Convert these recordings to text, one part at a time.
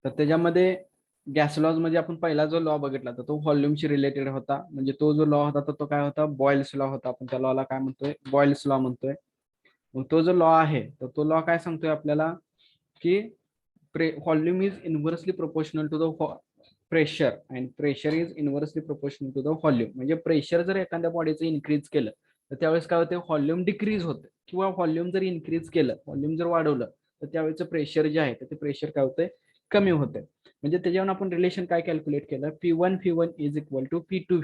तर त्याच्यामध्ये gas lodge मध्ये आपण पहिला जो लॉ बघितला तर तो व्हॉल्यूमशी रिलेटेड होता. म्हणजे तो जो लॉ होता तर तो काय होता, बॉयल्स लॉ होता. आपण त्या लॉला काय म्हणतोय, बॉयल्स लॉ म्हणतोय. मग तो जो लॉ आहे तर तो लॉ काय सांगतोय आपल्याला की volume is inversely proportional to the pressure and pressure is inversely proportional to the volume. म्हणजे प्रेशर जर एखाद्या बॉडीचं इन्क्रीज केलं तर त्यावेळेस काय होते, व्हॉल्यूम डिक्रीज होते. किंवा व्हॉल्यूम जर इन्क्रीज केलं, व्हॉल्यूम जर वाढवलं तर त्यावेळेचं प्रेशर जे आहे तर ते प्रेशर काय होते, कमी होते. म्हणजे त्याच्यावर आपण रिलेशन काय कॅल्क्युलेट केलं, P1 is equal to P2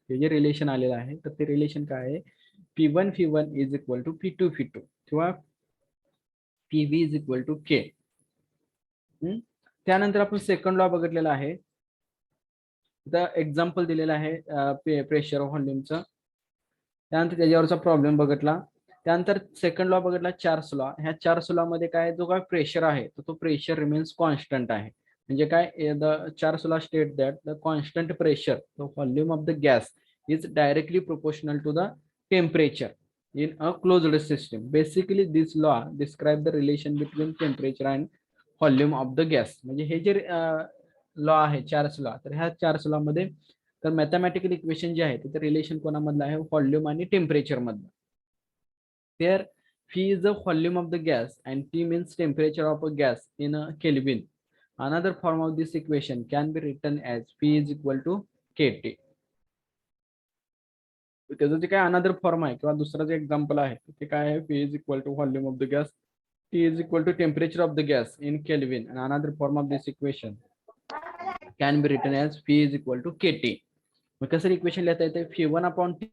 हे जे रिलेशन आलेलं आहे तर ते रिलेशन काय आहे, P1 is equal to P2 किंवा PV is equal to K. त्यानंतर आपण सेकंड लॉ बघितलेला आहे. एक्झाम्पल दिलेलं आहे प्रेशर व्हॉल्यूमचं. त्यानंतर त्याच्यावरचा प्रॉब्लेम बघितला. त्यानंतर सेकंड लॉ बघितला, चार्ल्स लॉ. ह्या चार्ल्स लॉ मध्ये काय, जो काय प्रेशर आहे तर तो प्रेशर रिमेन्स कॉन्स्टंट आहे. म्हणजे काय, the Charles law state that the constant pressure the volume of the gas is directly proportional to the temperature in a closed system. Basically, this law describe the relation between temperature and volume of the gas. म्हणजे हे जे law आहे Charles law, तर ह्या Charles law मध्ये तर mathematical equation जे आहे ते रिलेशन कोणामधलं आहे, व्हॉल्यूम आणि टेम्परेचर मधलं. There P is the volume of the gas and T means temperature of a gas in a Kelvin. Another form of this equation can be written as P is equal to KT. त्याचं जे काय another form आहे किंवा दुसरं जे example आहे ते काय आहे, P is equal to volume of the gas, T is equal to temperature of the gas in Kelvin, and another form of this equation can be written as P is equal to KT. मग कसं equation लिहिता येते, P1/T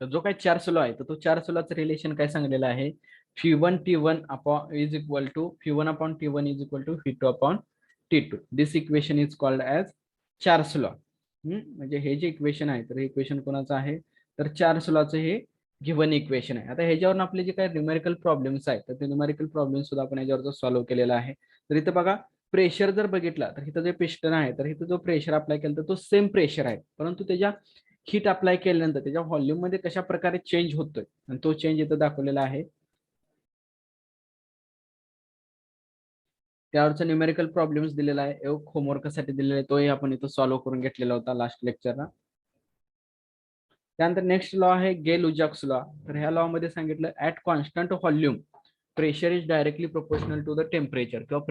तर जो काही 4 slow आहे तर तो 4 स्लोचं रिलेशन काय सांगलेलं आहे, P1 T1 upon is equal to P1 upon T1 is equal to P2 upon T2. This equation is called as 4 slow. म्हणजे हे जे इक्वेशन आहे तर हे इक्वेशन कोणाचं आहे, तर 4 स्लोचं हे गिव्हन इक्वेशन आहे. आता ह्याच्यावरून आपले जे काही न्यूमेरिकल प्रॉब्लेम्स आहेत तर ते न्यूमेरिकल प्रॉब्लेम सुद्धा आपण याच्यावर सॉल्व्ह केलेला आहे. तर इथं बघा प्रेशर जर बघितला तर इथं जे पिस्टन आहे तर इथं जो प्रेशर अप्लाय केला तर तो सेम प्रेशर आहे, परंतु त्याच्या हीट अप्लाय केल्यानंतर त्याच्या व्हॉल्यूम मध्ये कशा प्रकारे चेंज होतोय आणि तो चेंज इथं दाखवलेला आहे. त्यावरचा न्यूमेरिकल प्रॉब्लेम्स दिलेला आहे, एक होमवर्कसाठी दिलेला आहे, तोही आपण इथं सॉल्व्ह करून घेतलेला होता लास्ट लेक्चरला. त्यानंतर नेक्स्ट लॉ आहे गे लुजॅक्स लॉ. तर ह्या लॉ मध्ये सांगितलं at constant volume pressure is directly proportional to the temperature, किंवा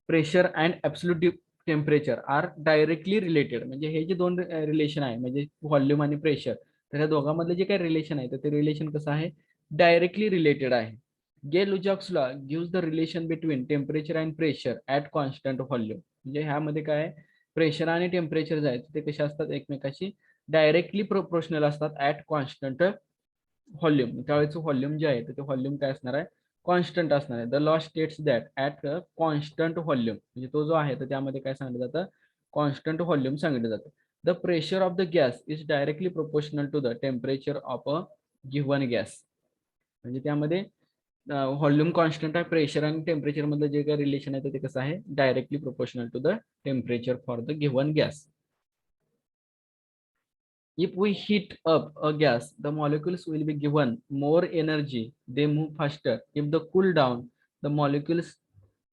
pressure and absolute temperature are directly related. म्हणजे हे जे दोन रिलेशन आहे म्हणजे व्हॉल्यूम आणि प्रेशर, तर ह्या दोघांमधले जे काही रिलेशन आहे तर ते रिलेशन कसं आहे, डायरेक्टली रिलेटेड आहे. Gay Lussac's law gives the relation between temperature and pressure at constant volume. म्हणजे ह्यामध्ये काय आहे, प्रेशर आणि टेम्परेचर जे आहेत ते कसे असतात, एकमेकाशी डायरेक्टली प्रोपोर्शनल असतात ऍट कॉन्स्टंट व्हॉल्यूम. त्यावेळेचं व्हॉल्यूम जे आहे तर ते व्हॉल्यूम काय असणार आहे, कॉन्स्टंट असणार आहे. The law states that at constant volume, म्हणजे तो जो आहे तर त्यामध्ये काय सांगितलं जातं, कॉन्स्टंट व्हॉल्यूम सांगितलं जातं. The pressure of the gas is directly proportional to the temperature of a given gas. म्हणजे त्यामध्ये व्हॉल्यूम कॉन्स्टंट आहे, प्रेशर आणि टेम्परेचर मधलं जे काही रिलेशन आहे ते कसं आहे, directly proportional to the temperature for the given gas. If we heat up a gas, the molecules will be given more energy. They move faster. If the cool down, the molecules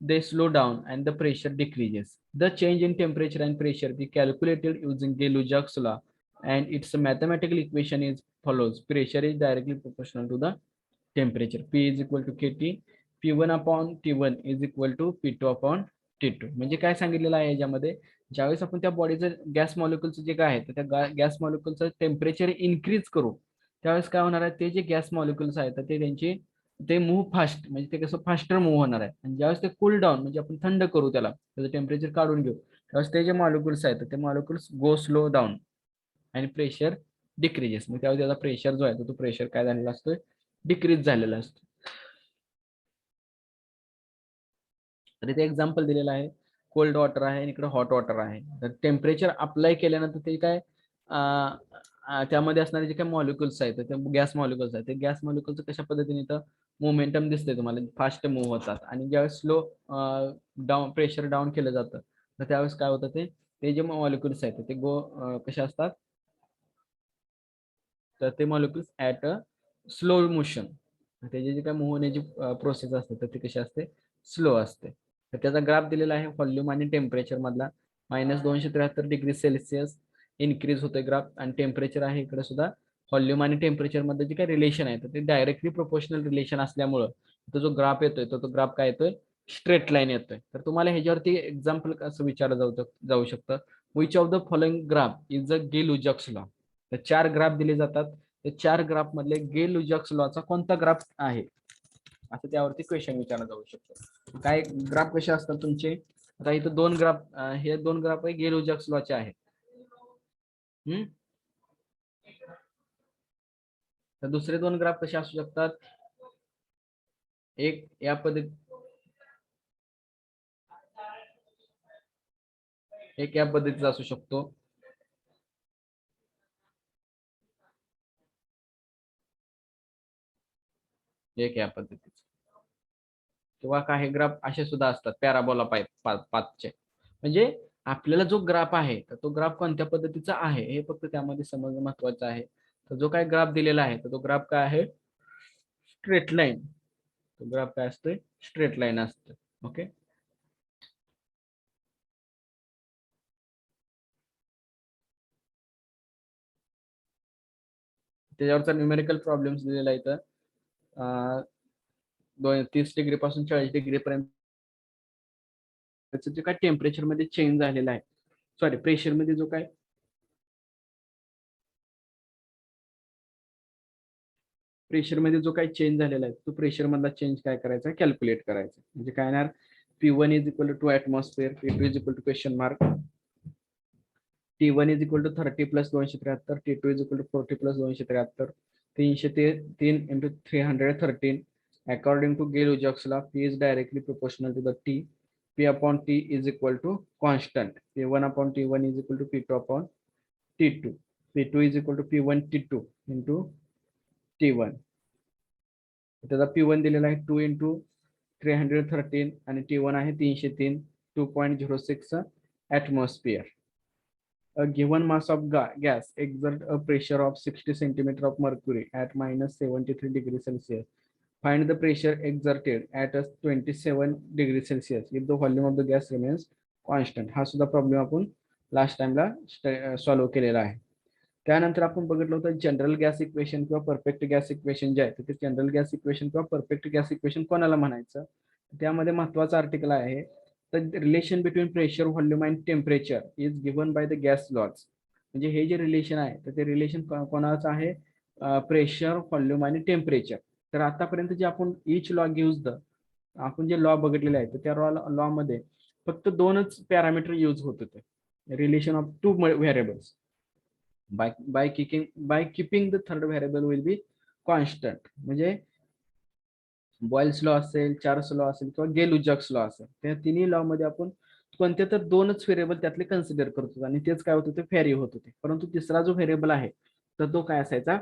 they slow down and the pressure decreases. The change in temperature and pressure be calculated using Gay-Lussac's law, and its mathematical equation is follows. Pressure is directly proportional to the temperature. P is equal to KT. P1 upon T1 is equal to P2 upon T2. म्हणजे काय सांगितलेलं आहे याच्यामध्ये, ज्यावेळेस आपण त्या बॉडीचं gas मॉलिक्युलचं जे काय आहे तर त्या गॅस मॉलिक्युलचं टेम्परेचर इन्क्रीज करू, त्यावेळेस काय होणार आहे, ते जे गॅस मॉलिक्युल्स आहेत तर ते त्यांची ते मूव्ह फास्ट, म्हणजे ते कसं फास्टर मूव्ह होणार आहे. आणि ज्यावेळेस ते कूल डाऊन म्हणजे आपण थंड करू, त्याला त्याचं टेम्परेचर काढून घेऊ, त्यावेळेस ते जे मॉलिक्युल्स आहेत तर ते मॉलिक्युल्स गो स्लो डाऊन आणि प्रेशर डिक्रीजेस. मग त्यावेळेस त्याचा प्रेशर जो आहे तो प्रेशर काय झालेला असतो, डिक्रीज झालेला असतो. तर इथे एक्झाम्पल दिलेलं आहे, कोल्ड वॉटर आहे आणि इकडे हॉट वॉटर आहे. तर टेम्परेचर अप्लाय केल्यानंतर ते काय त्यामध्ये असणारे जे काही मॉलिक्युल्स आहेत ते गॅस मॉलिक्युल्स आहेत, ते गॅस मॉलिक्युल्स कशा पद्धतीने इथं मोमेंटम दिसते तुम्हाला, फास्ट मूव्ह होतात. आणि ज्यावेळेस स्लो डाऊन प्रेशर डाऊन केलं जातं तर त्यावेळेस काय होतं, ते जे मॉलिक्युल्स आहेत ते कशा असतात, तर ते molecules at a slow motion, त्याची जी काय मूव्ह होण्याची प्रोसेस असते तर ती कशी असते, स्लो असते. तर त्याचा ग्राफ दिलेला आहे व्हॉल्यूम आणि टेम्परेचर मधला. -273 डिग्री सेल्सिअस इन्क्रीज होते ग्राफ, आणि टेम्परेचर आहे इकडे सुद्धा व्हॉल्यूम आणि टेम्परेचर मध्ये जे काही रिलेशन आहे तर ते डायरेक्टली प्रोपोर्शनल रिलेशन असल्यामुळं तो जो ग्राफ येतोय तो ग्राफ काय येतोय, स्ट्रेट लाईन येतोय. तर तुम्हाला ह्याच्यावरती एक्झाम्पल कसं विचारलं जाऊ शकतं, which of the following graph is a Gay Lussac's law. तर 4 ग्राफ दिले जातात, त्या 4 ग्राफ मधले गे-लुजॅक्स लॉचा कोणता ग्राफ आहे, असं त्यावरती क्वेश्चन विचारला जाऊ शकतो. काय ग्राफ कसे असतात तुमचे, आता इथं 2 ग्राफ, हे 2 ग्राफ आहे गे-लुजॅक्स लॉचे आहेत. तर दुसरे 2 ग्राफ कसे असू शकतात, एक या पद्धती, एक या पद्धतीचा असू शकतो, एक या पद्धतीचा, किंवा काही ग्राफ असे सुद्धा असतात पॅराबोला पाथचे. म्हणजे आपल्याला जो ग्राफ आहे तर तो ग्राफ कोणत्या पद्धतीचा आहे हे फक्त त्यामध्ये समजणं महत्वाचं आहे. तर जो काही ग्राफ दिलेला आहे तर तो ग्राफ काय आहे, स्ट्रेट लाईन. तो ग्राफ काय असतोय, स्ट्रेट लाईन असतो. ओके, त्याच्यावरचा न्यूमेरिकल प्रॉब्लेम्स दिलेला आहे. 30 डिग्री पासून 40 डिग्री पर्यंत जे काय टेम्परेचर मध्ये चेंज झालेला आहे, सॉरी प्रेशर मध्ये जो काय चेंज झालेला आहे तो प्रेशर मधला चेंज काय करायचा, कॅल्क्युलेट करायचा. म्हणजे काय येणार, P1 is equal to atmosphere, P2 is equal to question mark, T1 is equal to 30 plus 273, T2 is equal to 40 plus 273, 303 into 313. According to Gay-Lussac's law, P is directly proportional to the T. P upon T is equal to constant. P1 upon T1 is equal to P2 upon T2. P2 is equal to P1 T2 into T1. त्याचा P1 दिलेला आहे 2 into 313 आणि T1 आहे 303, 2.06 atmosphere. A given mass of gas exert a pressure of 60 centimeter of mercury at minus 73 degrees Celsius. Find the pressure exerted at a 27 degrees Celsius if the volume of the gas remains constant. हा सुद्धा problem आपण last टाइमला solve केलेला आहे. त्यानंतर आपण बघितलं होतं जनरल गॅस इक्वेशन किंवा परफेक्ट गॅस इक्वेशन जे आहे ते जनरल गॅस इक्वेशन किंवा परफेक्ट गॅस इक्वेशन कोणाला म्हणायचं. त्यामध्ये महत्वाचा आर्टिकल आहे तर relation between pressure volume and temperature is given by the gas laws. म्हणजे हे जे रिलेशन आहे तर ते रिलेशन कोणाचं आहे, प्रेशर व्हॉल्यूम आणि टेम्परेचर. तर आतापर्यंत जे आपण इच लॉ गिव्स द आपण जे लॉ बघितलेले आहे तर त्या लॉ मध्ये फक्त दोनच पॅरामीटर यूज होत होते, relation of two variables. by keeping the third variable will be constant. म्हणजे बॉयल्स लॉ असेल, चार्ल्स लॉ असेल किंवा गे-लुसाक लॉ असेल, त्या तिन्ही लॉ मध्ये आपण कोणत्या तर दोनच व्हेरिएबल त्यातले कन्सिडर करत होतो आणि तेच काय होत होते, व्हॅरी होत होते. परंतु तिसरा जो व्हेरिएबल आहे तर तो काय असायचा,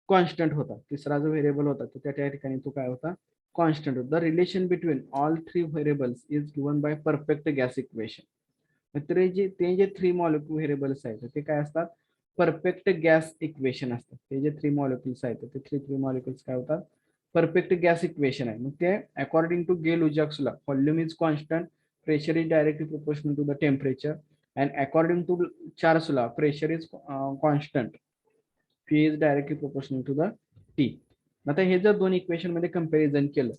कॉन्स्टंट होता. तिसरा जो व्हेरिएबल होता तो त्या ठिकाणी तो काय होता, कॉन्स्टंट होता. The relation between all three variables is given bye perfect gas equation. ते जे थ्री मॉलिक्यूल व्हेरिएबल्स आहेत ते काय असतात, परफेक्ट गॅस इक्वेशन असतात. ते जे थ्री मॉलिक्युल्स आहेत ते थ्री मॉलिक्युल्स काय होतात, परफेक्ट गॅस इक्वेशन आहे. मग ते according to Gay Lussac law, volume is constant, pressure is directly proportional to the temperature, and according to Charles law pressure is constant, P is directly proportional to the T. आता हे जर दोन equation मध्ये comparison केलं,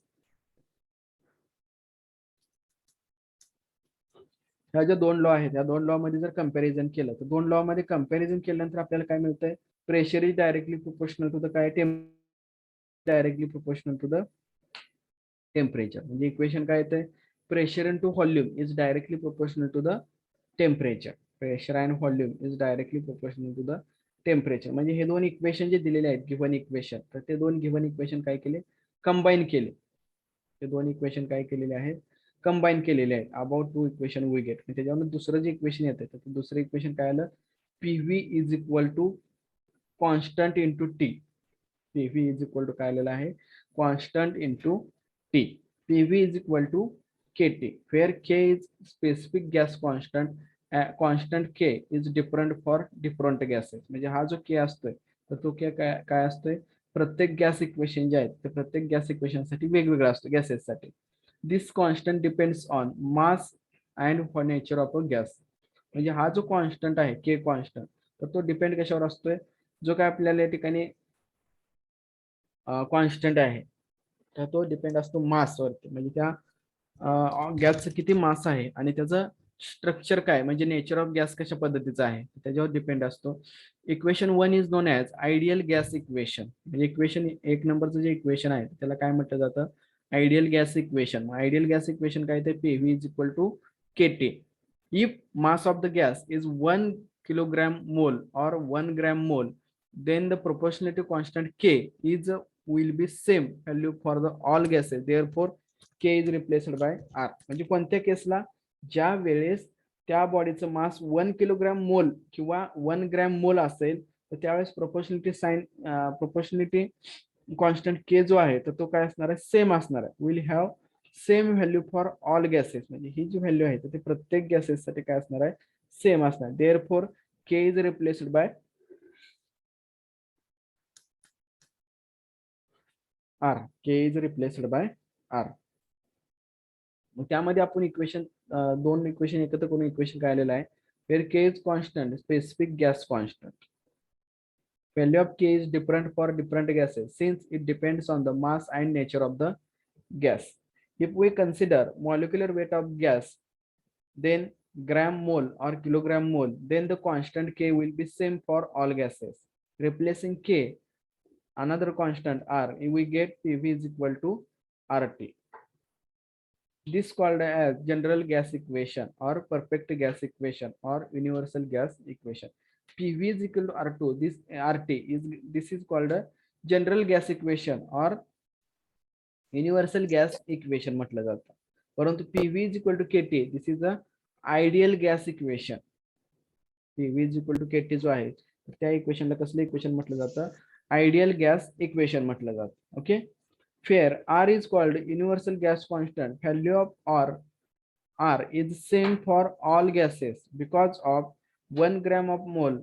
ह्या ज्या दोन law आहेत या दोन लॉ मध्ये जर कंपॅरिझन केलं तर दोन लॉ मध्ये कंपॅरिझन केल्यानंतर आपल्याला काय मिळतंय, pressure is directly proportional to the काय, directly proportional to the temperature. म्हणजे इक्वेशन काय येते, pressure into volume is directly proportional to the temperature. Pressure and volume is directly proportional to the temperature. म्हणजे हे दोन इक्वेशन जे दिलेले आहेत गिव्हन इक्वेशन, तर ते दोन गिव्हन इक्वेशन काय केले, कंबाईन केले. ते दोन इक्वेशन काय केलेले आहेत, कंबाईन केलेले आहेत. About two equation we get. त्याच्यावर दुसरं जे इक्वेशन येतं तर दुसरं इक्वेशन काय आलं, PV is equal to constant into T. PV is equal to काय आलेलं आहे, constant into T. PV is equal to KT, where K is specific gas constant. Constant K is different for different gases. म्हणजे हा जो K असतोय तर तो K काय असतोय, प्रत्येक गॅस इक्वेशन जे आहेत ते प्रत्येक गॅस इक्वेशन साठी वेगवेगळा असतो गॅसेस साठी. This constant depends on mass and nature of a gas. म्हणजे हा जो कॉन्स्टंट आहे K कॉन्स्टंट, तर तो डिपेंड कशावर असतोय, जो काय आपल्याला या ठिकाणी कॉन्स्टंट आहे तर तो डिपेंड असतो मासवरती. म्हणजे त्या गॅसचं किती मास आहे आणि त्याचं स्ट्रक्चर काय, म्हणजे नेचर ऑफ गॅस कशा पद्धतीचा आहे त्याच्यावर डिपेंड असतो. Equation 1 is known as ideal gas equation. म्हणजे इक्वेशन एक नंबरचं जे इक्वेशन आहे त्याला काय म्हटलं जातं, ideal gas equation. Ideal gas equation काय ते, PV is equal to KT. If mass of the gas is 1 kilogram mole और 1 ग्रॅम मोल, then the proportionality constant K is will be same value for the all gases. Therefore K is replaced by R. म्हणजे कोणत्या केसला, ज्या वेळेस त्या बॉडीचं मास 1 kilogram मोल किंवा 1 ग्रॅम मोल असेल तर त्यावेळेस प्रोपोर्शनलिटी कॉन्स्टंट K जो आहे तर तो काय असणार आहे, सेम असणार आहे. Will have same value for all gases. म्हणजे ही जी व्हॅल्यू आहे तर ते प्रत्येक गॅसेस साठी काय असणार आहे, सेम असणार. Therefore K is replaced by R. K is replaced by R. मग त्यामध्ये आपण इक्वेशन दोन इक्वेशन एकत्र करून इक्वेशन काय आलेलं आहे, where K is constant, specific gas constant. Value of K is different for different gases since it depends on the mass and nature of the gas. If we consider molecular weight of gas, then gram mole or kilogram mole, then the constant K will be same for all gases. Replacing K another constant R, we get PV is equal to RT. This called as general gas equation or perfect gas equation or universal gas equation. PV is equal to R2. This RT is called a general gas equation or universal gas equation म्हटलं जातं. परंतु PV is equal to KT this is a ideal gas equation. PV is equal to KT जो आहे त्या इक्वेशनला कसलं equation म्हटलं जातं, ideal gas equation म्हटलं जातं. Okay, fair R is called universal gas constant. Value of R is same for all gases because of 1 gram of mole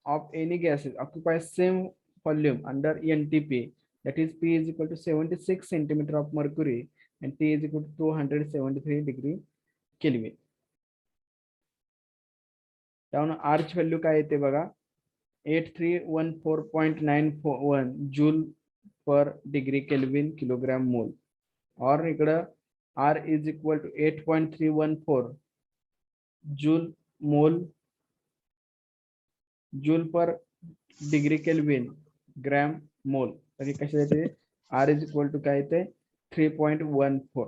of any gases occupies same volume under NTP, that is P is equal to 76 centimeter of mercury and T is equal to 273 degree Kelvin. त्यामुळे R ची value काय येते बघा, 8314.941 joule पर degree kelvin kilogram mole. और इकडं R is equal to 8.314 joule mole joule per degree kelvin gram मोल. तर कशा येते, R is equal to काय येते 3.14.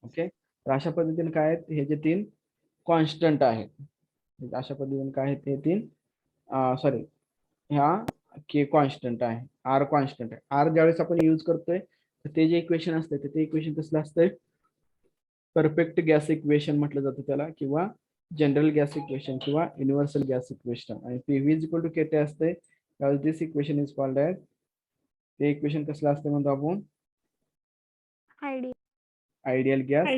ओके, तर अशा पद्धतीने काय आहेत हे जे 3 कॉन्स्टंट आहेत. अशा पद्धतीने काय आहेत हे 3 सॉरी ह्या के कॉन्स्टंट आहे, आर कॉन्स्टंट आहे. आर ज्यावेळेस आपण यूज करतोय तर ते जे इक्वेशन असते ते इक्वेशन कसलं असतंय, परफेक्ट गॅस इक्वेशन म्हटलं जातं त्याला, किंवा जनरल गॅस इक्वेशन किंवा युनिव्हर्सल गॅस इक्वेशन. आणि PV is equal to KT असते त्यावेळेस this equation is called as, ते इक्वेशन कसलं असतं म्हणतो आपण, ideal gas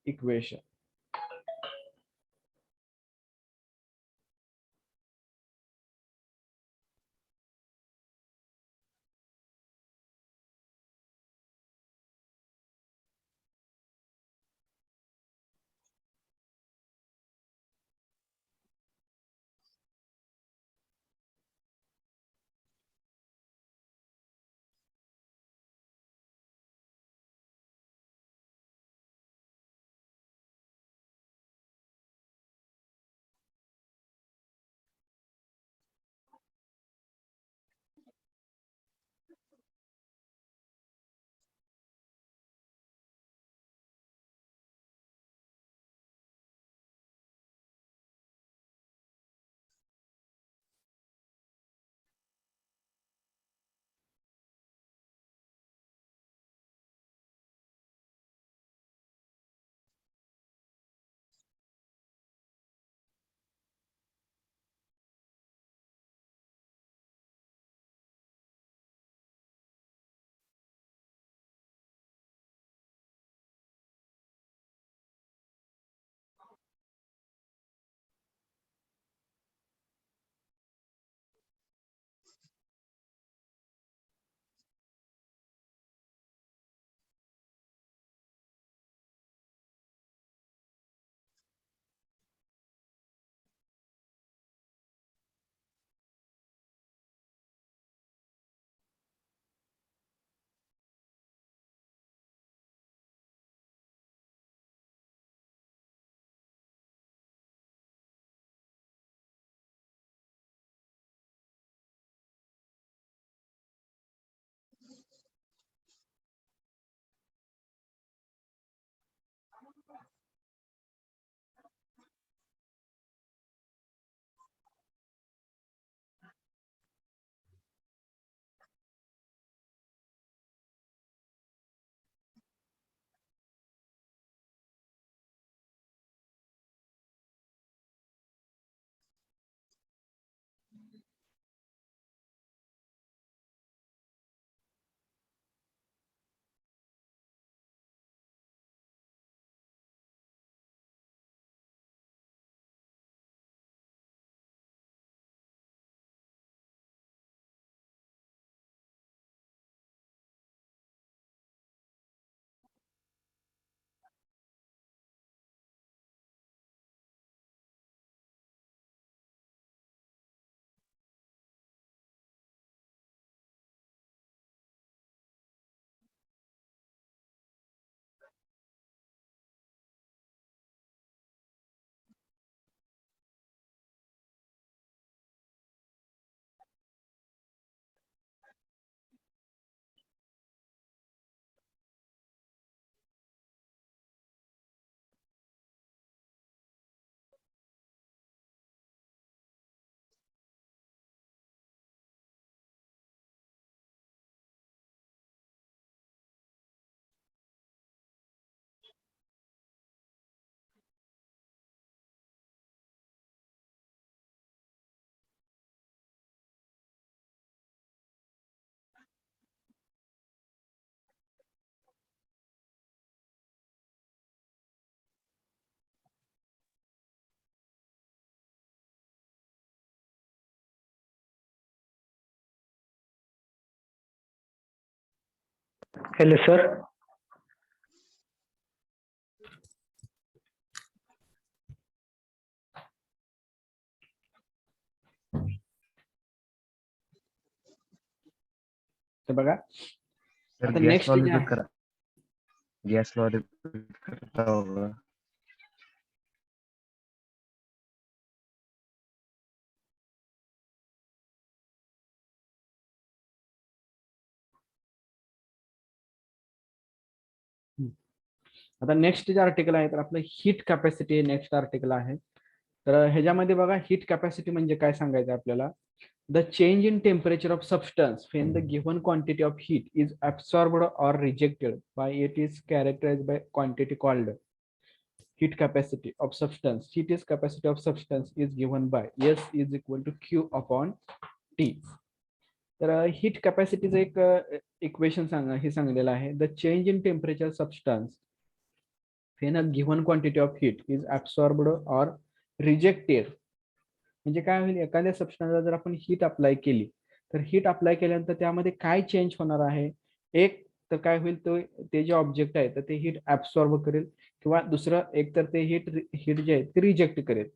equation. Hello, sir. तर बघा सर आता गॅस नेक्स्ट लॉ जे रिपीट आहे करा. गॅस लॉ रिपीट करता होगा. आता नेक्स्ट जे आर्टिकल आहे तर आपलं हीट कॅपॅसिटी हे नेक्स्ट आर्टिकल आहे. तर ह्याच्यामध्ये बघा हीट कॅपॅसिटी म्हणजे काय सांगायचं आपल्याला. The change in temperature of substance when the given quantity of heat is absorbed or rejected by it is characterized by quantity called heat capacity of substance. Heat is capacity of substance is given by S is equal to Q upon T. तर heat कॅपॅसिटीचं एक equation हे सांगलेलं आहे. The change in temperature substance when a given quantity of heat is absorbed or rejected. म्हणजे काय होईल, एखाद्या सबस्टन्सला जर आपण हीट अप्लाय केली तर हीट अप्लाय केल्यानंतर त्यामध्ये काय चेंज होणार आहे. एक तर काय होईल, तो ते जे ऑब्जेक्ट आहे तर ते हीट ऍब्सॉर्ब करेल, किंवा दुसरं एक तर ते हीट जे आहे ते रिजेक्ट करेल.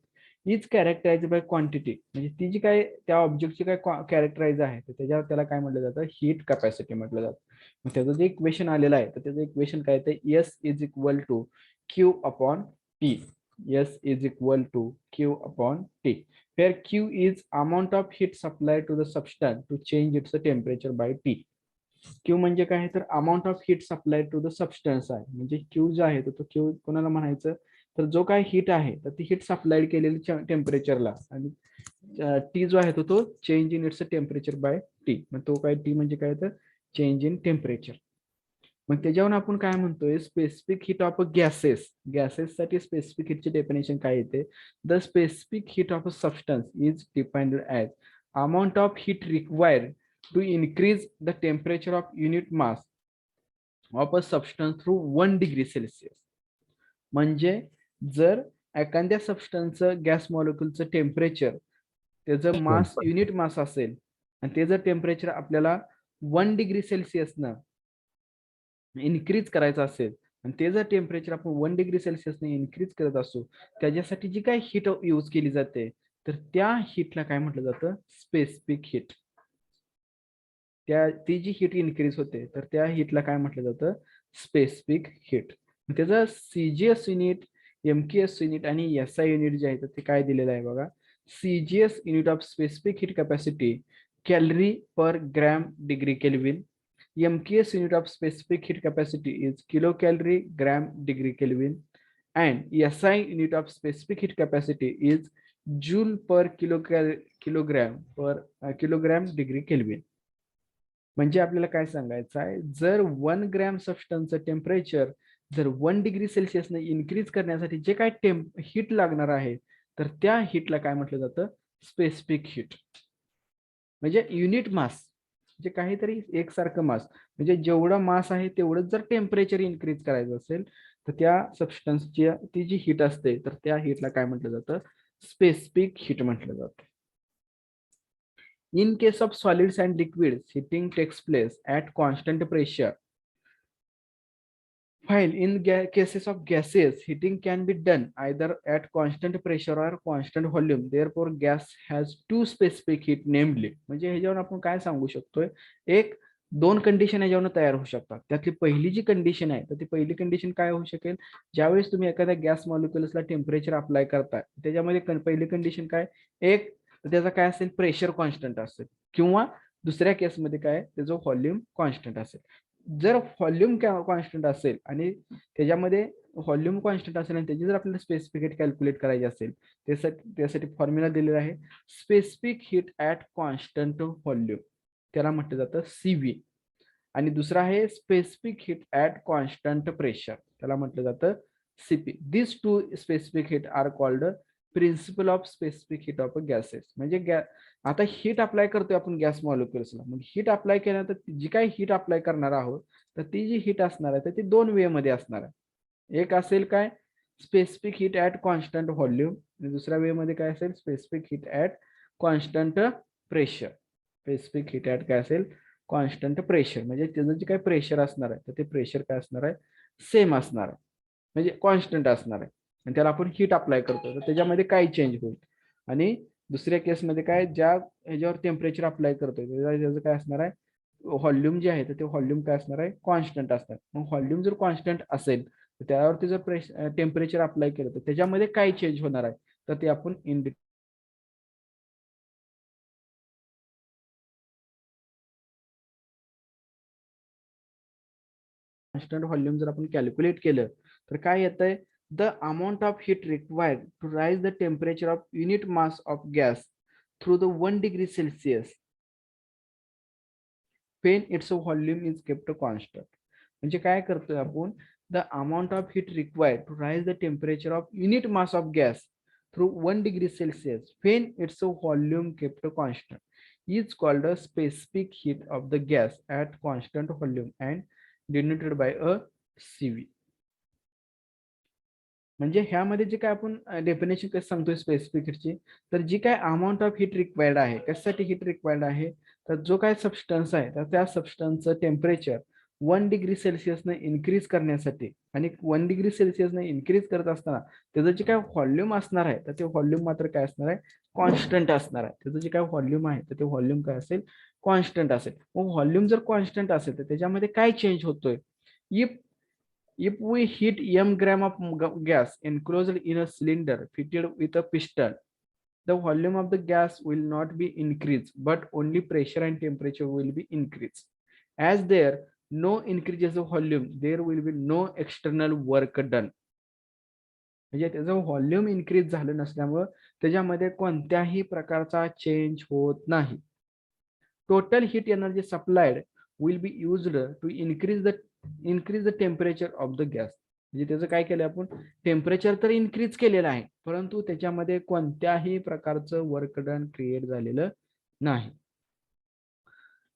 इज कॅरेक्टराइज बाय क्वांटिटी, म्हणजे ती जी काय त्या ऑब्जेक्टची काय कॅरेक्टराइज आहे तर त्याला काय म्हटलं जातं, हीट कॅपॅसिटी म्हटलं जातं. मग त्याचं जे इक्वेशन आलेलं आहे तर त्याचं इक्वेशन काय ते S is equal to Q upon T. S is equal to Q upon T, where Q is amount of heat supplied to the substance to change its temperature by T. Q म्हणजे काय आहे तर amount of heat supply to the substance आहे. म्हणजे Q जो आहे तो Q कोणाला म्हणायचं, तर जो काय हीट आहे तर ती हीट सप्लाय केलेली टेम्परेचरला, आणि T जो आहे तो change in its temperature by T. मग तो काय T म्हणजे काय तर चेंज इन टेम्परेचर. मग त्याच्यावरून आपण काय म्हणतोय, स्पेसिफिक हीट ऑफ गॅसेससाठी स्पेसिफिक हीटची डेफिनेशन काय येते. The specific heat of a substance is defined as amount of heat required to increase the temperature of unit mass of a substance through 1 degree Celsius. म्हणजे जर एखाद्या सबस्टन्सचं gas मॉलिक्युलचं temperature, त्याचं mass unit मास असेल आणि ते जर टेम्परेचर आपल्याला 1 degree सेल्सिअसनं increase करायचं असेल, आणि ते जर टेम्परेचर आपण 1 डिग्री सेल्सिअसने इन्क्रीज करत असू, त्याच्यासाठी जी काही हीट यूज केली जाते तर त्या हीटला काय म्हटलं जातं, स्पेसिफिक हीट. ती जी हीट इन्क्रीज होते तर त्या हीटला काय म्हटलं जातं, स्पेसिफिक हीट. त्याचं सीजीएस युनिट, एमकेएस युनिट आणि एसआय युनिट जे आहे ते काय दिलेलं आहे बघा. CGS unit of specific heat capacity calorie per gram degree kelvin. MKS unit of specific heat capacity is kilocalorie gram degree Kelvin, and SI unit of specific heat capacity is joule per kilogram degree Kelvin. म्हणजे आपल्याला काय सांगायचं आहे, जर 1 gram सबस्टन्सचं temperature जर 1 degree सेल्सिअसने increase करण्यासाठी जे काय हीट लागणार आहे तर त्या हीटला काय म्हटलं जातं, स्पेसिफिक हीट. म्हणजे युनिट मास, म्हणजे काहीतरी एकसारखं मास, म्हणजे जेवढा मास आहे तेवढंच जर टेम्परेचर इन्क्रीज करायचं असेल तर त्या सबस्टन्सची ती जी हीट असते तर त्या हीटला काय म्हटलं जातं, स्पेसिफिक हीट म्हटलं जातं. In case of solids and liquids, heating takes place at constant pressure. While in cases of gases, heating can be done either at constant pressure or constant volume. Therefore, gas has two specific heat, namely. म्हणजे ह्याच्यावर आपण काय सांगू शकतोय, एक दोन condition ह्याच्यावर तयार होऊ शकतात. त्यातली पहिली जी कंडिशन आहे तर ती पहिली कंडिशन काय होऊ शकेल, ज्यावेळेस तुम्ही एखाद्या गॅस मॉलिक्युल्सला टेम्परेचर अप्लाय करताय त्याच्यामध्ये पहिली कंडिशन काय, एक त्याचा काय असेल, प्रेशर कॉन्स्टंट असेल, किंवा दुसऱ्या केसमध्ये काय त्याचं व्हॉल्यूम कॉन्स्टंट असेल. जर व्हॉल्यूम कॉन्स्टंट असेल आणि त्याच्यामध्ये व्हॉल्यूम कॉन्स्टंट असेल आणि त्याची जर आपल्याला स्पेसिफिक हीट कॅल्क्युलेट करायची असेल, त्यासाठी फॉर्म्युला दिलेला आहे, specific heat at constant volume, त्याला म्हटलं जातं CV. आणि दुसरा आहे specific heat at constant pressure, त्याला म्हटलं जातं CP. This two specific heat are called principal of specific heat of gases. म्हणजे आता हीट अप्लाय करतोय आपण गॅस मॉलिक्युल्सला, मग हीट अप्लाय केल्यानंतर जी काही हीट अप्लाय करणार आहोत तर ती जी हीट असणार आहे तर ती दोन वे मध्ये असणार आहे. एक असेल काय, specific heat at constant volume, आणि दुसऱ्या वे मध्ये काय असेल, specific heat at constant pressure. Specific heat at काय असेल, कॉन्स्टंट प्रेशर, म्हणजे त्याचं जे काही प्रेशर असणार आहे तर ते प्रेशर काय असणार आहे, सेम असणार आहे, म्हणजे कॉन्स्टंट असणार आहे. आणि त्याला आपण हीट अप्लाय करतो तर त्याच्यामध्ये काय चेंज होईल. आणि दुसऱ्या केसमध्ये काय, ज्या ह्याच्यावर टेम्परेचर अप्लाय करतोय त्याचं काय असणार आहे, व्हॉल्यूम जे आहे तर ते व्हॉल्यूम काय असणार आहे, कॉन्स्टंट असणार. मग व्हॉल्यूम जर कॉन्स्टंट असेल तर त्यावरती जर टेम्परेचर अप्लाय केलं तर त्याच्यामध्ये काय चेंज होणार आहे, तर ते आपण कॉन्स्टंट व्हॉल्यूम जर आपण कॅल्क्युलेट केलं तर काय येतंय, the amount of heat required to raise the temperature of unit mass of gas through the 1 degree Celsius when its volume is kept constant. म्हणजे काय करतोय आपण, the amount of heat required to raise the temperature of unit mass of gas through 1 degree Celsius when its volume kept constant is called a specific heat of the gas at constant volume and denoted by a CV. म्हणजे ह्यामध्ये जे काय आपण definition कसं सांगतोय specific हीटची, तर जी काय amount of heat required आहे, कशासाठी हीट रिक्वायर्ड आहे, तर जो काय सबस्टन्स आहे तर त्या सबस्टन्सचं टेम्परेचर 1 degree सेल्सिअसने इन्क्रीज करण्यासाठी, आणि 1 degree सेल्सिअसने इन्क्रीज करत असताना त्याचं जे काय व्हॉल्यूम असणार आहे तर ते व्हॉल्यूम मात्र काय असणार आहे, कॉन्स्टंट असणार आहे. त्याचं जे काय व्हॉल्यूम आहे तर ते व्हॉल्यूम काय असेल, कॉन्स्टंट असेल. मग व्हॉल्यूम जर कॉन्स्टंट असेल तर त्याच्यामध्ये काय चेंज होतोय, if we heat m gram of gas enclosed in a cylinder fitted with a piston, the volume of the gas will not be increased, but only pressure and temperature will be increased. As there no increases of volume, there will be no external work done. म्हणजे त्याचं volume increase झालं नसल्यामुळं त्याच्यामध्ये कोणत्याही प्रकारचा change होत नाही. Total heat energy supplied will be used to increase the temperature of the gas. म्हणजे त्याचं काय केलं आपण, टेम्परेचर तर इन्क्रीज केलेलं आहे परंतु त्याच्यामध्ये कोणत्याही प्रकारचं वर्क डन क्रिएट झालेलं नाही.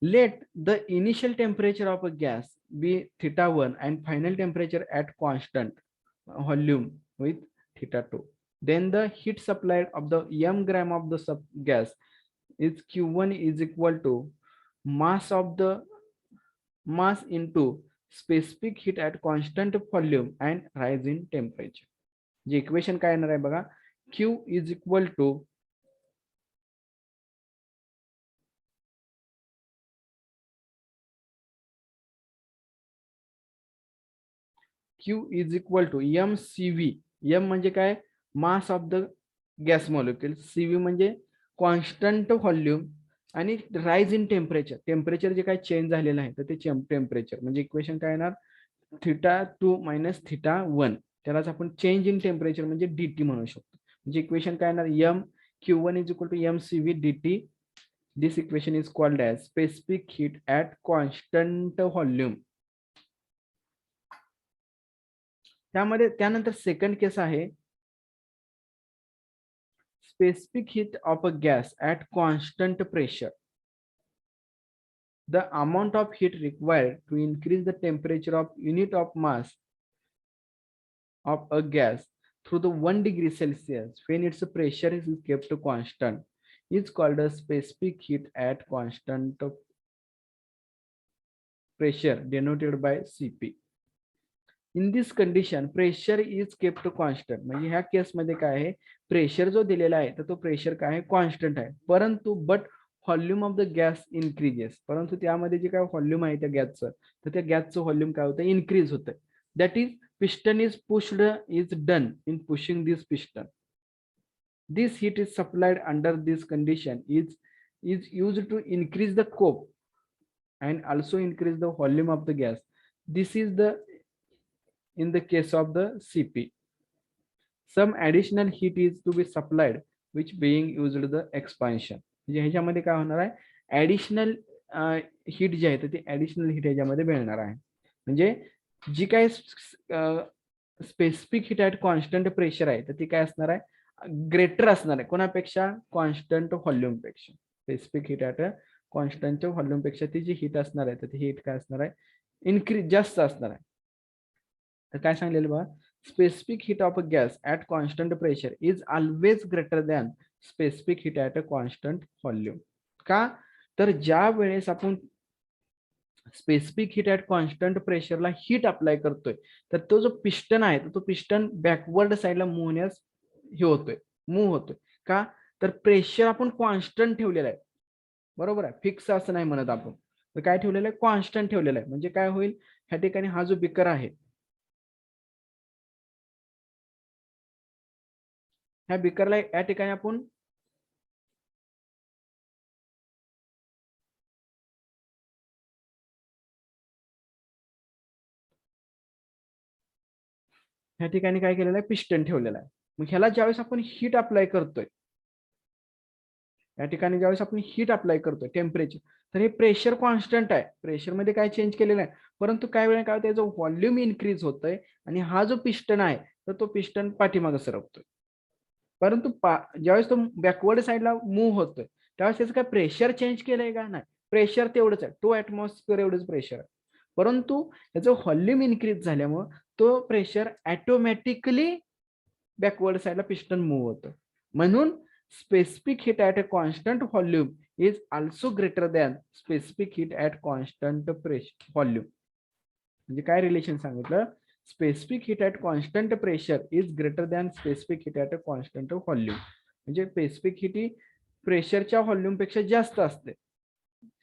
Let the initial temperature of a gas be θ1 and final temperature at constant volume with θ2. Then the heat supplied of the m gram of the gas is Q1 is equal to mass into specific heat at constant volume and rise in temperature. जे equation काय येणार आहे बघा, Q is equal to mCV. m म्हणजे काय, मास of the gas molecule, CV म्हणजे constant volume, आणि rise in temperature, temperature जे काय चेंज झालेलं आहे तर ते टेम्परेचर, म्हणजे इक्वेशन काय येणार, θ2 - θ1, त्यालाच आपण चेंज इन टेम्परेचर म्हणजे DT म्हणू शकतो. म्हणजे इक्वेशन काय येणार, Q1 is equal to mCV dt. This equation is called as specific heat at constant volume. त्यानंतर सेकंड केस आहे specific heat of a gas at constant pressure. The amount of heat required to increase the temperature of unit of mass of a gas through the 1 degree Celsius when its pressure is kept constant is called a specific heat at constant pressure denoted by CP. In this condition pressure is kept constant. म्हणजे ह्या केस मध्ये काय आहे, pressure जो दिलेला आहे तर तो प्रेशर काय आहे, कॉन्स्टंट आहे, परंतु but volume of the gas increases, परंतु त्यामध्ये जे काय व्हॉल्यूम आहे त्या गॅसचं तर त्या गॅसचं व्हॉल्यूम काय होतं, इन्क्रीज होतं. That is piston is pushed is done in pushing this piston. This heat is supplied under this condition is used to increase the scope and also increase the volume of the gas. This is the in the case of the CP. Some additional heat is to be supplied which being used the expansion. म्हणजे ह्याच्यामध्ये काय होणार आहे, additional heat जी आहे तर ती additional heat ह्याच्यामध्ये मिळणार आहे. म्हणजे जी काय specific heat at constant pressure आहे तर ती काय असणार आहे, ग्रेटर असणार आहे कोणापेक्षा, कॉन्स्टंट व्हॉल्यूम पेक्षा. Specific heat at constant volume पेक्षा ती जी हीट असणार आहे तर ती हीट काय असणार आहे, इन्क्रीज जास्त असणार आहे. तर काय सांगलेलं बघा, specific heat of a gas at constant pressure is always greater than specific heat at a constant volume. का तर ज्या वेळेस आपण स्पेसिफिक हीट ऍट कॉन्स्टंट प्रेशरला हीट अप्लाय करतोय, तर तो जो पिस्टन आहे तो पिस्टन बॅकवर्ड साईडला मूव्ह होण्यास हे होतोय, मूव्ह होतोय. का तर प्रेशर आपण कॉन्स्टंट ठेवलेलं आहे, बरोबर आहे, फिक्स असं नाही म्हणत आपण. तर काय ठेवलेलं आहे, कॉन्स्टंट ठेवलेलं आहे. म्हणजे काय होईल, ह्या ठिकाणी हा जो बिकर आहे, ह्या बिकरला या ठिकाणी आपण ह्या ठिकाणी काय केलेलं आहे, पिस्टन ठेवलेलं आहे. मग ह्याला ज्यावेळेस आपण हीट अप्लाय करतोय, या ठिकाणी ज्यावेळेस आपण हीट अप्लाय करतोय टेम्परेचर, तर हे प्रेशर कॉन्स्टंट आहे, प्रेशर मध्ये काय चेंज केलेलं आहे. परंतु काय वेळा काय त्याचं व्हॉल्यूम इन्क्रीज होतंय आणि हा जो पिस्टन आहे तर तो पिस्टन पाठीमागे सरकतोय. परंतु ज्यावेळेस तो बॅकवर्ड साईडला मूव्ह होतोय त्यावेळेस त्याचं काय प्रेशर चेंज केलंय का, नाही, प्रेशर तेवढंच आहे, 2 ऍटमॉस्फिअर एवढंच प्रेशर आहे. परंतु त्याचं व्हॉल्यूम इन्क्रीज झाल्यामुळे तो प्रेशर ऑटोमॅटिकली बॅकवर्ड साईडला पिस्टन मूव्ह होतं. म्हणून specific heat at a constant volume is also greater than specific heat at constant pressure volume. म्हणजे काय रिलेशन सांगितलं, specific heat at constant pressure is greater than specific heat at a constant volume. म्हणजे specific heat ही प्रेशरच्या volume पेक्षा जास्त असते,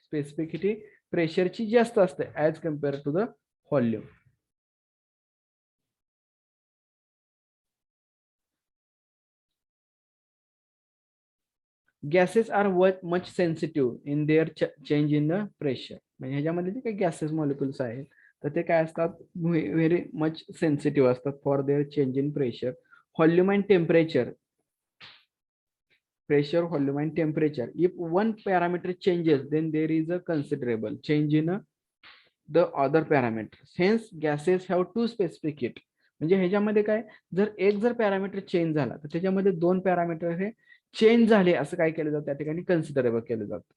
specific heat ही प्रेशरची जास्त असते as compared to the volume. Gases are much sensitive in their change in the pressure. म्हणजे ह्याच्यामध्ये जे काही गॅसेस मॉलिक्युल्स आहेत तर ते काय असतात, व्हेरी मच सेन्सिटिव्ह असतात for their change in pressure, volume and temperature. Pressure, volume, and temperature. If one parameter changes, then there is a considerable change in the other parameters. Hence, gases have two specific heat. म्हणजे ह्याच्यामध्ये काय, जर parameter change झाला तर त्याच्यामध्ये 2 parameter हे change झाले असं काय केलं जातं, त्या ठिकाणी कन्सिडरेबल केलं जातं.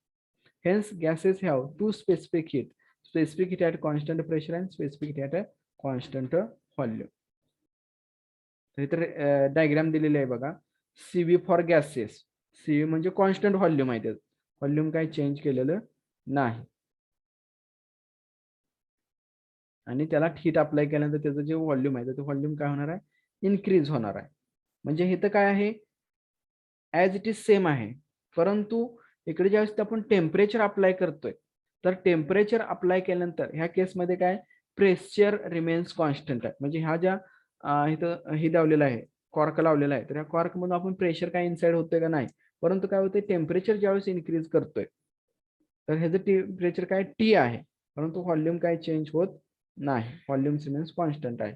Hence gases have 2 specific heat, specific heat at constant pressure and specific heat at constant volume. तर इथे डायग्राम दिलेली आहे बघा. CV फॉर गॅसेस, CV म्हणजे कॉन्स्टंट व्हॉल्यूम आहे, त्याचं व्हॉल्यूम काय चेंज केलेलं नाही, आणि त्याला हीट अप्लाय केल्यानंतर त्याचं जे व्हॉल्यूम आहे ते व्हॉल्यूम काय होणार आहे, इन्क्रीज होणार आहे. म्हणजे हे तर काय आहे, ऍज इट इज सेम आहे. परंतु इकडे ज्यावेळेस आपण टेम्परेचर अप्लाय करतोय तर टेम्परेचर अप्लाय केल्यानंतर ह्या केसमध्ये काय, प्रेशर रिमेन्स कॉन्स्टंट आहे. म्हणजे ह्या ज्या इथं हे लावलेलं आहे, कॉर्क लावलेला आहे, तर या कॉर्क मधून आपण प्रेशर काय इन्साइड होतोय का, नाही. परंतु काय होतंय, टेम्परेचर ज्यावेळेस इन्क्रीज करतोय तर ह्याचं टेम्परेचर काय टी आहे, परंतु व्हॉल्यूम काय चेंज होत नाही, व्हॉल्यूम रिमेन्स कॉन्स्टंट आहे.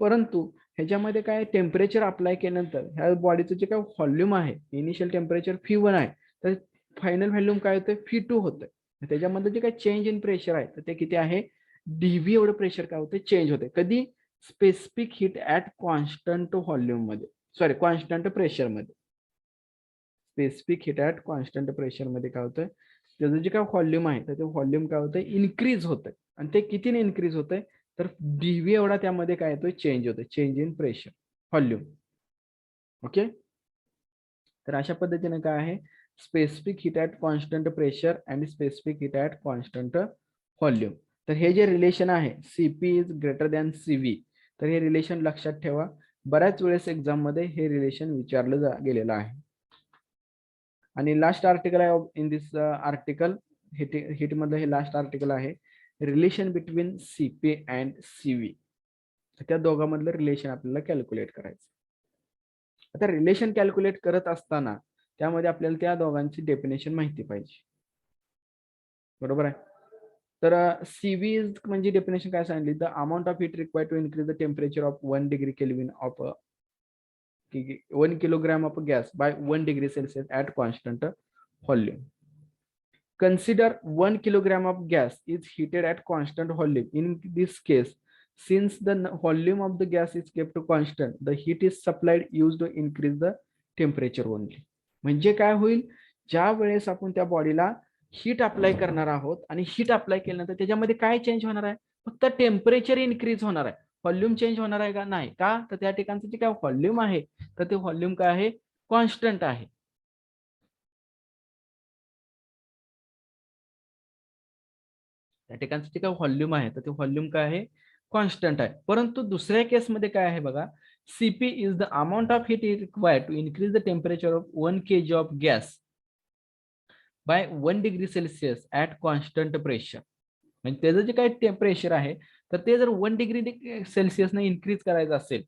परंतु ह्याच्यामध्ये काय, टेम्परेचर अप्लाय केल्यानंतर ह्या बॉडीचं जे काय व्हॉल्यूम आहे, इनिशियल टेम्परेचर F1 आहे, तर फायनल व्हॉल्यूम काय होतं, F2 होतं. त्याच्यामध्ये जे काय चेंज इन प्रेशर आहे तर ते किती आहे, DV एवढं प्रेशर काय होतं, चेंज होते. कधी, specific heat at constant volume मध्ये, सॉरी कॉन्स्टंट प्रेशर मध्ये. Specific heat at constant pressure मध्ये काय होतं, त्याचं जे काय व्हॉल्यूम आहे तर ते व्हॉल्यूम काय होतं, इन्क्रीज होतं. आणि ते कितीने इन्क्रीज होतंय, तर DV एवढा त्यामध्ये काय येतोय, चेंज होतोय, change in pressure volume. Okay, तर अशा पद्धतीने काय आहे, specific heat at constant pressure and specific heat at constant volume. तर हे जे रिलेशन आहे, CP is greater than CV, तर हे रिलेशन लक्षात ठेवा. बऱ्याच वेळेस एक्झाम मध्ये हे रिलेशन विचारलं गेलेलं आहे. आणि लास्ट आर्टिकल आहे इन दिस आर्टिकल, हिट मधलं हे लास्ट आर्टिकल आहे, relation between CP and CV. त्या दोघांमधलं रिलेशन आपल्याला कॅल्क्युलेट करायचं. आता रिलेशन कॅल्क्युलेट करत असताना त्यामध्ये आपल्याला त्या दोघांची डेफिनेशन माहिती पाहिजे, बरोबर आहे. तर CV म्हणजे डेफिनेशन काय सांगितली, the amount of heat required to increase the temperature of 1 degree Kelvin of 1 kilogram of gas by 1 degree Celsius at constant volume. Consider 1 kilogram of gas is heated at constant volume. In this case, since the volume of the gas is kept constant, the heat is supplied used to increase the temperature only. म्हणजे काय होईल, ज्या वेळेस आपण त्या बॉडीला heat apply करणार आहोत आणि हीट अप्लाय केल्यानंतर त्याच्यामध्ये काय चेंज होणार आहे, फक्त टेम्परेचर इन्क्रीज होणार आहे, व्हॉल्यूम चेंज होणार आहे का, नाही. का, तर त्या ठिकाणचं जे काय व्हॉल्यूम आहे तर ते व्हॉल्यूम काय आहे, कॉन्स्टंट आहे. त्या ठिकाणचं जे काय व्हॉल्यूम आहे तर ते व्हॉल्यूम काय आहे कॉन्स्टंट आहे. परंतु दुसऱ्या केसमध्ये काय आहे बघा, Cp is the amount of heat required to increase the temperature of 1 kg of gas by 1 degree Celsius at constant pressure. म्हणजे त्याचं जे काही टेम्परेचर आहे तर ते जर 1 डिग्री सेल्सिअसने इन्क्रीज करायचं असेल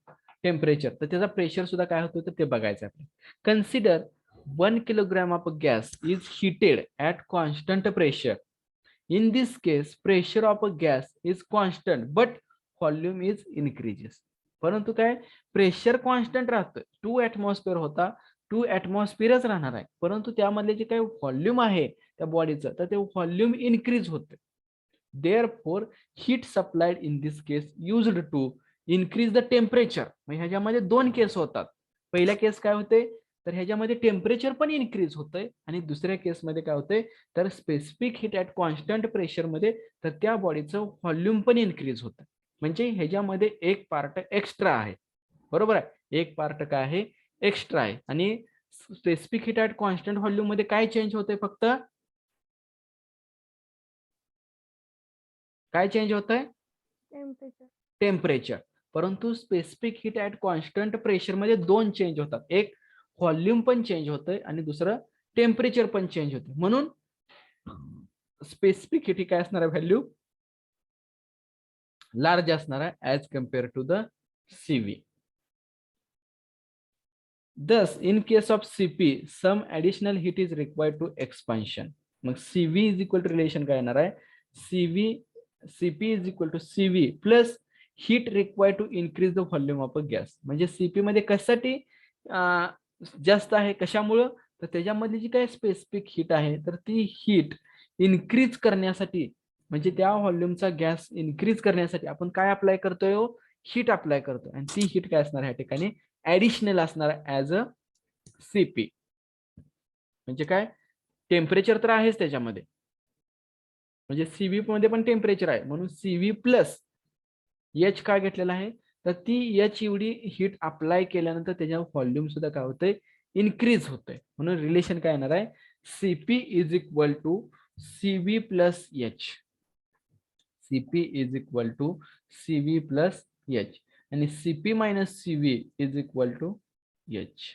टेम्परेचर तर त्याचा प्रेशर सुद्धा काय होतो तर ते बघायचं आहे. Consider 1 kilogram of gas is heated at constant pressure. In this case, pressure of a gas is constant, but volume is increases. परंतु काय प्रेशर कॉन्स्टंट राहतं. 2 ऍटमॉस्फिअर होता, 2 ऍटमॉस्फिअरच राहणार आहे. परंतु त्यामधले जे काही व्हॉल्यूम आहे त्या बॉडीचं तर ते व्हॉल्यूम इन्क्रीज होते. Therefore, heat supplied in this case used to increase the temperature. म्हणजे ह्याच्यामध्ये दोन केस होतात. पहिल्या केस काय होते तर ह्याच्यामध्ये टेम्परेचर पण इन्क्रीज होतंय आणि दुसऱ्या केसमध्ये काय होतंय तर specific heat at constant pressure मध्ये तर त्या बॉडीचं व्हॉल्यूम पण इन्क्रीज होतं. म्हणजे ह्याच्यामध्ये एक पार्ट एक्स्ट्रा आहे. बरोबर आहे, एक पार्ट काय आहे एक्स्ट्रा आहे. आणि specific heat at constant volume मध्ये काय चेंज होतंय, फक्त काय चेंज होतंय टेम्परेचर. परंतु specific heat at constant pressure मध्ये दोन चेंज होतात, एक व्हॉल्यूम पण चेंज होतंय आणि दुसरं टेम्परेचर पण चेंज होते. म्हणून स्पेसिफिक हीट काय असणार आहे व्हॅल्यू लार्ज असणार आहे as compared to the Cv. Thus, in case of Cp, some additional heat is required to expansion. मग Cv is equal to relation काय येणार आहे Cp is equal to Cv plus heat required to increase the volume of a gas. म्हणजे Cp मध्ये कशासाठी जास्त आहे, कशामुळं तर त्याच्यामध्ये जी काय स्पेसिफिक हीट आहे तर ती हीट इन्क्रीज करण्यासाठी म्हणजे त्या व्हॉल्यूमचा गॅस इन्क्रीज करण्यासाठी आपण काय अप्लाय करतोय हीट अप्लाय करतोय. आणि ती हीट काय असणार या ठिकाणी ऍडिशनल असणार ऍज अ Cp. म्हणजे काय टेम्परेचर तर आहेच त्याच्यामध्ये, म्हणजे Cv मध्ये पण टेम्परेचर आहे म्हणून Cv प्लस H काय घेतलेला आहे तर ती H एवढी हीट अप्लाय केल्यानंतर त्याच्या व्हॉल्यूम सुद्धा काय होतंय इन्क्रीज होतंय. म्हणून रिलेशन काय येणार आहे Cp is equal to Cv plus H. Cp is equal to Cv plus H आणि Cp minus Cv is equal to H.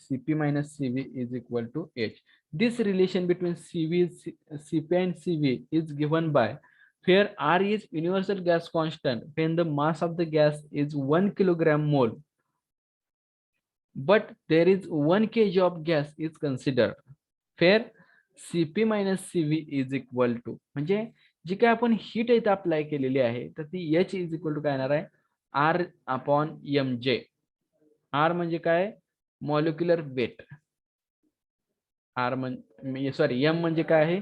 Cp minus Cv is equal to H. This relation between Cp and Cv is given by where R is universal gas constant when the mass of the gas is 1 kilogram mole, but there is 1 kg of gas is considered. Where Cp minus Cv is equal to म्हणजे जी काय आपण heat इथे apply केलेली आहे तर ती H is equal to काय येणार आहे R अपॉन mj. R म्हणजे काय मॉलिक्युलर वेट, आर म्हणजे सॉरी एम म्हणजे काय आहे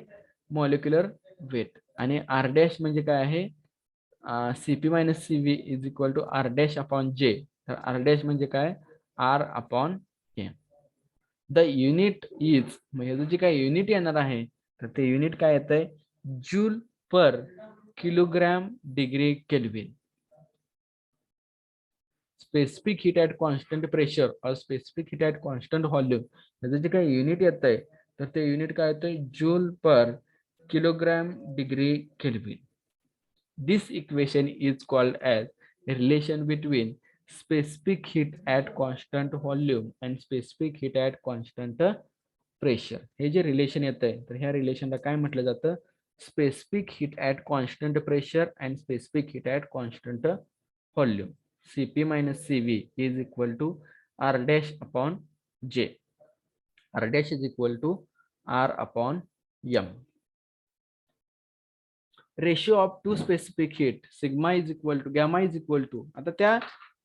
मॉलिक्युलर वेट आणि आर डॅश म्हणजे काय आहे Cp minus Cv is equal to R dash upon J. तर आर डॅश म्हणजे काय R upon M. The unit is म्हणजे जे काय युनिट येणार आहे तर ते युनिट काय येत आहे joule per kilogram degree kelvin. Specific heat at constant pressure और specific heat at constant volume त्याचं जे काही युनिट येत आहे तर ते युनिट काय येतंय joule per kilogram degree Kelvin. This equation is called as relation between specific heat at constant volume and specific heat at constant pressure. हे जे रिलेशन येत आहे तर ह्या रिलेशनला काय म्हटलं जातं specific heat at constant pressure and specific heat at constant volume. Cp minus Cv is equal to R dash upon J. R dash is equal to R upon M. Ratio of two specific heat sigma is equal to gamma is equal to. आता त्या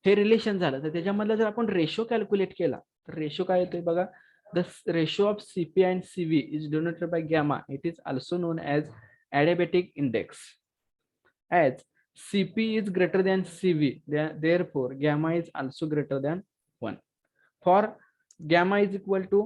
हे relation झालं तर त्याच्यामधला जर आपण ratio calculate केला तर रेशो काय येतोय बघा the ratio of Cp and Cv is denoted by gamma. It is also known as adiabatic index. As Cp is greater than Cv, therefore gamma is also greater than 1. For gamma is equal to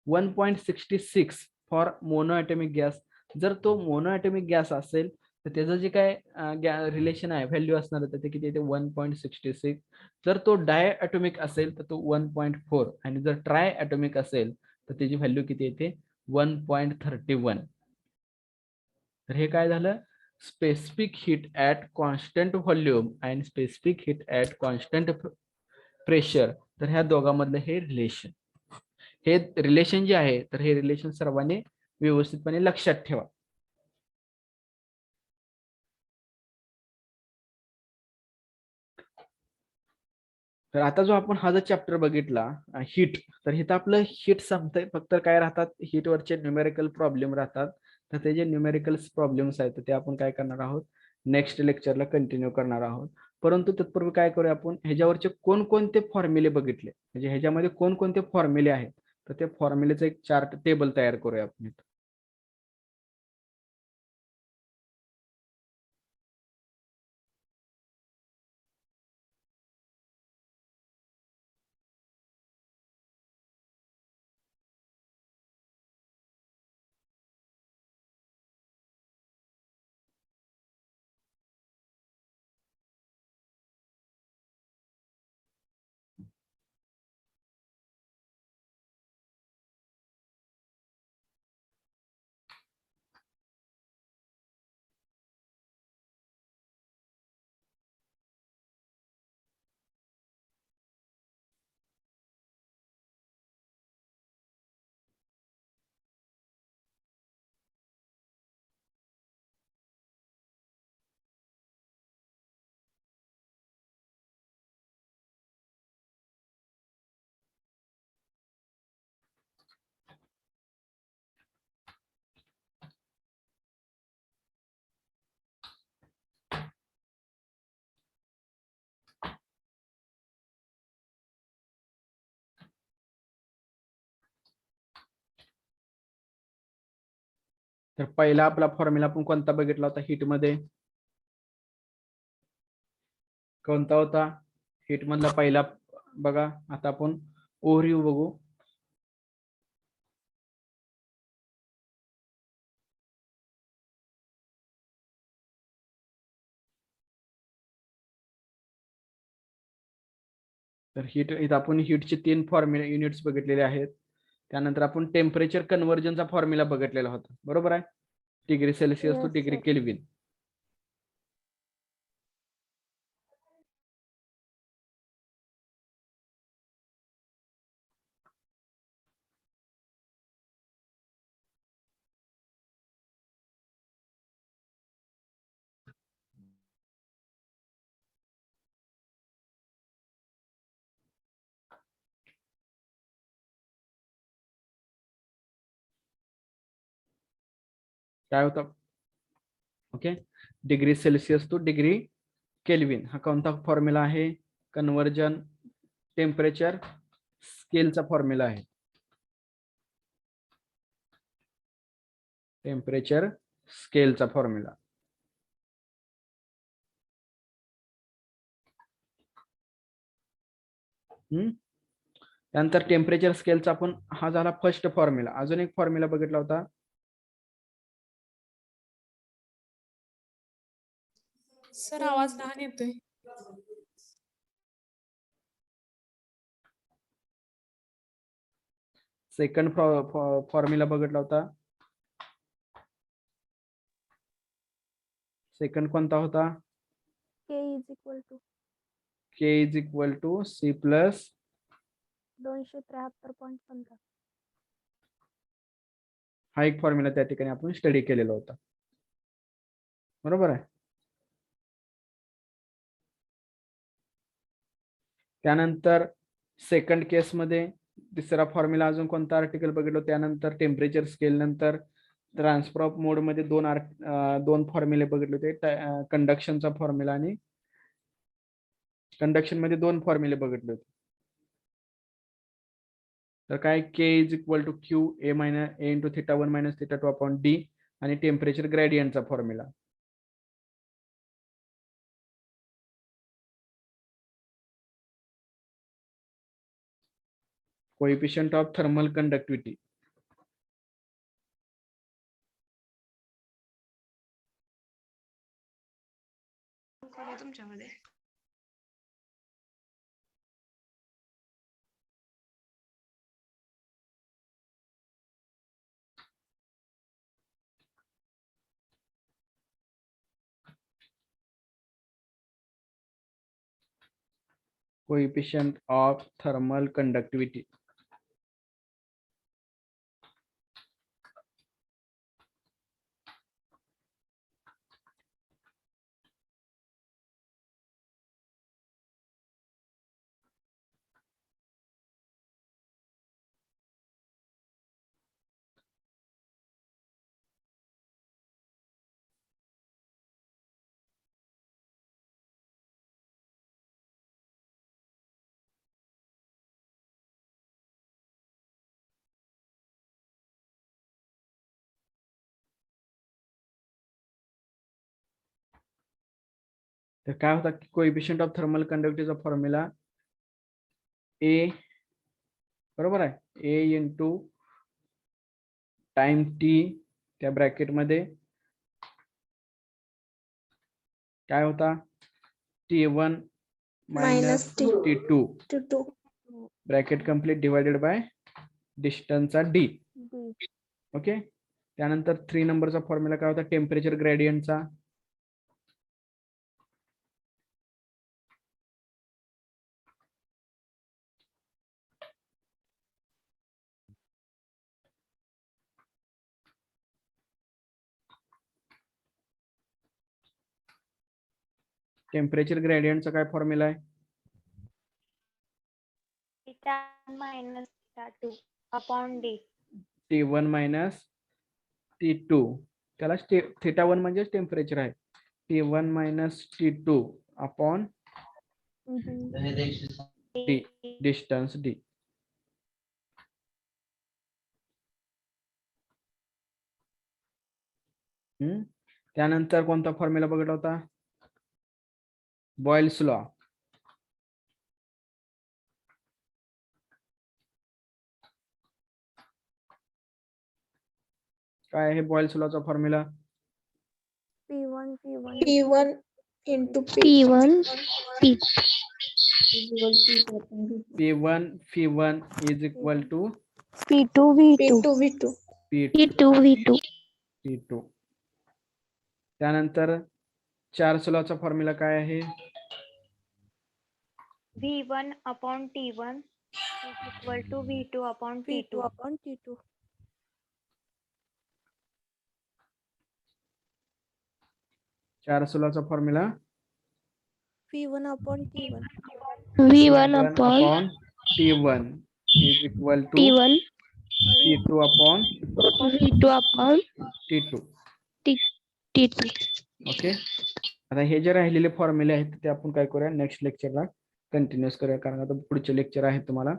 1.66 for monoatomic gas. जर तो monoatomic gas असेल तर त्याचं जे काय relation आहे value असणार तर ते किती येते 1.66. जर तो डायॲटॉमिक असेल तर तो 1.4 आणि जर ट्रायॲटॉमिक असेल तर त्याची व्हॅल्यू किती येते 1.31. तर हे काय झालं, specific heat at constant volume आणि specific heat at constant pressure. तर ह्या दोघांमधलं हे रिलेशन जे आहे, तर हे रिलेशन सर्वांनी व्यवस्थितपणे लक्षात ठेवा. तर आता जो आपण हा जो चॅप्टर बघितला हीट, तर इथं आपलं हीट संपतंय. फक्त काय राहतात, हीट वरचे न्यूमेरिकल प्रॉब्लेम राहतात. तर ते जे न्यूमेरिकल प्रॉब्लेम्स आहेत ते आपण काय करणार आहोत, नेक्स्ट लेक्चरला कंटिन्यू करणार आहोत. परंतु तत्पूर्वी काय करूया आपण, ह्याच्यावरचे कोणकोणते फॉर्म्युले बघितले, म्हणजे ह्याच्यामध्ये कोणकोणते फॉर्म्युले आहेत, तर ते फॉर्म्युलेचं एक चार्ट टेबल तयार करूया आपण. तर पहिला आपला फॉर्म्युला आपण कोणता बघितला होता हीट मध्ये, कोणता होता हीट मधला पहिला बघा. आता आपण ओव्हरव्ह्यू बघू. तर हीट, इथं आपण हीटचे 3 फॉर्म्युला युनिट्स बघितलेले आहेत. त्यानंतर आपण टेम्परेचर कन्व्हर्जनचा फॉर्म्युला बघितलेला होता, बरोबर आहे. Degree Celsius to Yes, degree sir. Kelvin. काय होतं, okay, degree Celsius to degree kelvin हा कोणता फॉर्म्युला आहे, कन्व्हर्जन टेम्परेचर स्केलचा फॉर्म्युला आहे. टेम्परेचर स्केलचा फॉर्म्युला. त्यानंतर टेम्परेचर स्केलचा आपण, हा झाला फर्स्ट फॉर्म्युला. अजून एक फॉर्म्युला बघितला होता, सर आवाज लहान येतोय. सेकंड फॉर्म्युला बघितला होता. सेकंड कोणता होता, K is equal to K is equal to C plus 273.15. हा एक फॉर्म्युला त्या ठिकाणी आपण स्टडी केलेला होता, बरोबर आहे. त्यानंतर सेकंड केस मध्ये तिसरा फॉर्म्युला अजून कोणता आर्टिकल बघितलो, त्यानंतर टेम्परेचर स्केल नंतर ट्रान्सफर ऑफ मोड मध्ये दोन फॉर्म्युले बघितले होते, कंडक्शनचा फॉर्म्युला आणि कंडक्शन मध्ये 2 फॉर्म्युले बघितले होते. तर काय, K is equal to Q A into θ1 minus θ2 upon D आणि टेम्परेचर ग्रेडियंटचा formula. Coefficient of thermal conductivity. तुमच्यामध्ये कोएफिशिएंट ऑफ थर्मल कंडक्टिविटी. तर काय होता कोएफिशिएंट ऑफ थर्मल कंडक्टिव्हिटीचा फॉर्म्युला ए, बरोबर आहे, ए इंटू टाइम टी, त्या ब्रॅकेट मध्ये काय होता T1 minus T2 T2. Bracket complete divided by डिस्टन्सचा डी. D. ओके. त्यानंतर 3 नंबरचा फॉर्म्युला काय होता टेम्परेचर ग्रेडियंटचा, टेम्परेचर ग्रेडियंटचा काय फॉर्म्युला आहे Theta minus theta 2 upon D. T1 minus T2, त्याला थीटा 1 म्हणजे टेम्परेचर आहे, T1 minus T2 upon D, distance D. त्यानंतर कोणता फॉर्म्युला बघितला होता बॉयल्स लॉ. काय आहे बॉयल्स लॉचा formula P1 P1 into P. P1 P P1 P1 is equal to P2 V2 P2 V2. P2 V2 P2. त्यानंतर Charles लॉचा formula काय आहे V1 upon T1 is equal to V2 upon T2. upon T2. Charles लॉचा formula P1 upon T1. V1 upon upon T1 is equal to T1 P2 upon V2 upon T2. T2. Okay. आता हे जे राहिलेले फॉर्म्युले आहेत ते आपण काय करूया नेक्स्ट लेक्चरला कंटिन्यूस करूया, कारण आता पुढचे लेक्चर आहेत तुम्हाला.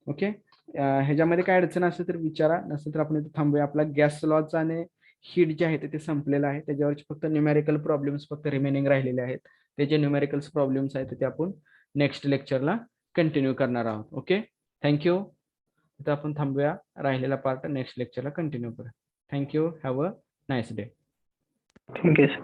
ओके. ह्याच्यामध्ये काय अडचण असेल तर विचारा, नसेल तर आपण इथे थांबूया. आपला गॅस लॉचा आणि हीट जे आहे ते संपलेलं आहे, त्याच्यावरचे फक्त न्यूमेरिकल प्रॉब्लेम्स फक्त रिमेनिंग राहिलेले आहेत. ते जे न्यूमेरिकल्स प्रॉब्लेम्स आहेत ते आपण नेक्स्ट लेक्चरला कंटिन्यू करणार आहोत. ओके. थँक्यू. इथं आपण थांबूया, राहिलेला पार्ट नेक्स्ट लेक्चरला कंटिन्यू करूया. Thank you. Have a nice day. ठीक आहे सर.